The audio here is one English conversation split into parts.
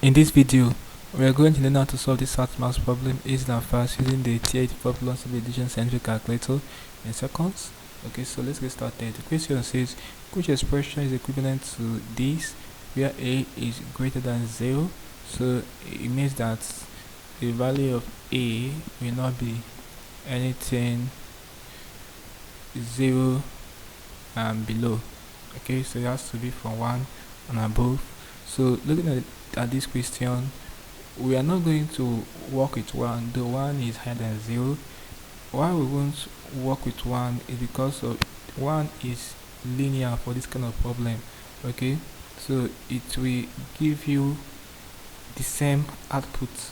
In this video, we are going to learn how to solve this short maths problem easy and fast using the tier 84 plus addition centric calculator in seconds. Okay, so let's get started. The question says, which expression is equivalent to this where a is greater than 0? So it means that the value of a will not be anything 0 and below. Okay, so it has to be from 1 and above. So looking at this question, we are not going to work with 1. The 1 is higher than 0. Why we won't work with 1 is because of 1 is linear for this kind of problem. Okay, so it will give you the same output.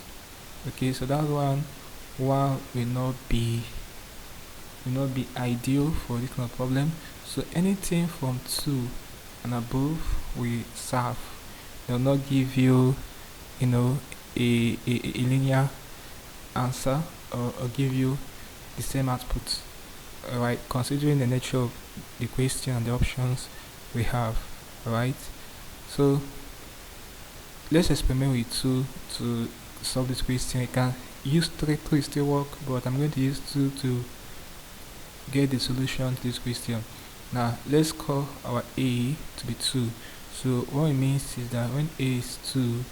Okay, so that one will not be ideal for this kind of problem. So anything from 2 and above will serve. They will not give you a linear answer or give you the same output. Alright, considering the nature of the question and the options we have. Alright, so let's experiment with 2 to solve this question. You can use 3 to still work, but I'm going to use 2 to get the solution to this question. Now let's call our a to be 2. So what it means is that when a is 2,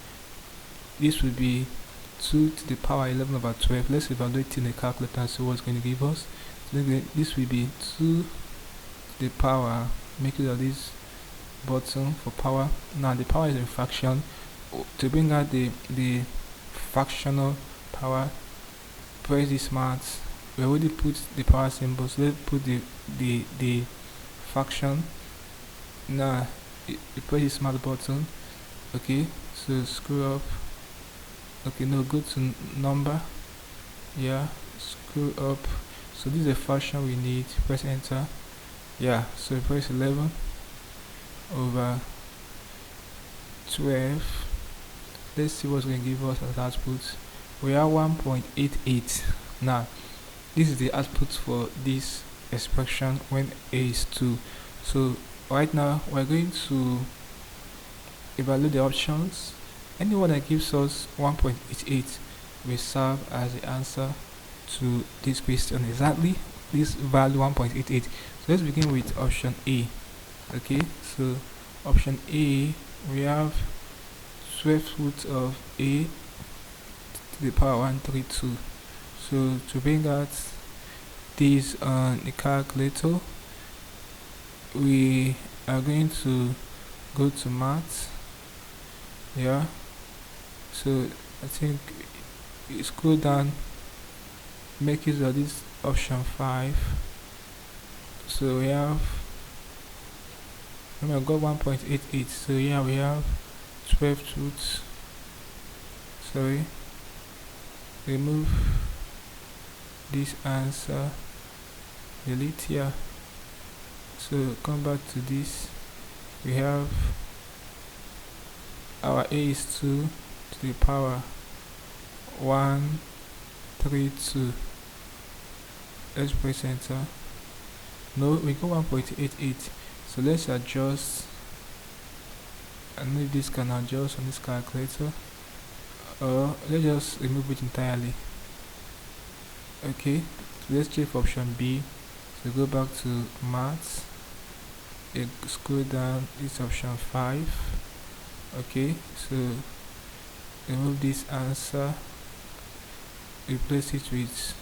this will be 2 to the power 11 over 12. Let's evaluate in the calculator and see what's going to give us. So this will be 2 to the power, make use of this button for power. Now the power is a fraction. To bring out the fractional power, press this math. We already put the power symbol, so let's put the fraction. Now you press the smart button. Okay, so screw up. Okay, no, go to number. Yeah, screw up. So this is a fraction we need. Press enter. Yeah, so press 11 over 12. Let's see what's going to give us as output. We have 1.88. Now this is the output for this expression when a is 2. So right now we're going to evaluate the options. Anyone that gives us 1.88 will serve as the answer to this question, exactly this value 1.88. So let's begin with option A. Okay, so option A, we have 12 roots of a to the power 132. So to bring out this on the calculator, we are going to go to math. Yeah, so I think you scroll down, make use of this option 5. So we have, I've got 1.88. so yeah, we have 12 roots. Sorry, remove this answer, delete here. So come back to this. We have our a is 2 to the power 132. Let's press enter. No, we got 1.88. So let's adjust. And if this can adjust on this calculator, or let's just remove it entirely. Okay, so let's check for option B. So go back to maths, scroll down, this option 5. Okay, so remove this answer, replace it with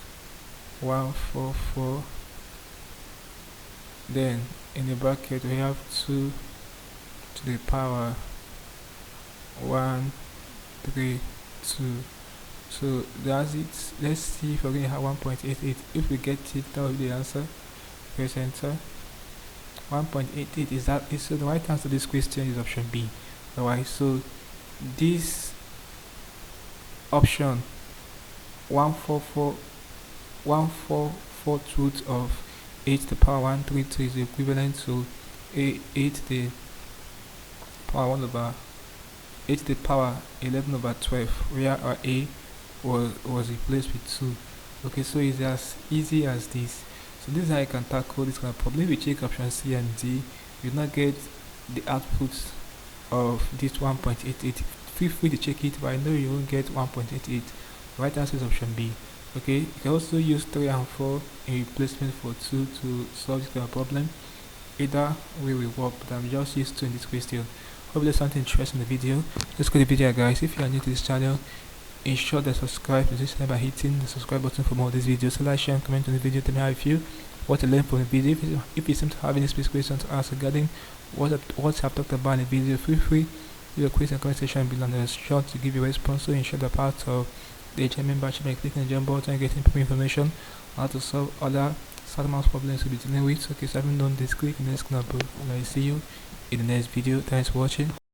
144. Then in the bracket we have 2 to the power 132. So that's it. Let's see if we're going to have 1.88. If we get it, that will be the answer. Press enter. 1.88 is that. So the right answer to this question is option B. Alright, so this option 144 roots of 8 to the power 132 is equivalent to 8 to the power 1 over 8 to the power 11 over 12, where our a was replaced with 2. Okay, so it's as easy as this. So this is how you can tackle this kind of problem. If you check option C and D, you will not get the output of this 1.88 feel free to check it, but I know you won't get 1.88. Right answer is option B. Okay, you can also use 3 and 4 in replacement for 2 to solve this kind of problem. Either way will work, but I'm just used to in this question. Hope there's something interesting in the video. Let's go to the video, guys. If you are new to this channel, ensure that subscribe to this channel by hitting the subscribe button for more of these videos. So like, share, and comment on the video. Tell me how you feel, what you learned from the video. If you seem to have any specific questions to ask regarding what I've talked about in the video, feel free to leave your question in the comment section below, and I'll sure to give you a response. So ensure that part of the HM membership by clicking the join button and getting information on how to solve other math problems we'll be dealing with. Okay, so having done this, click the next knob, and I see you in the next video. Thanks for watching.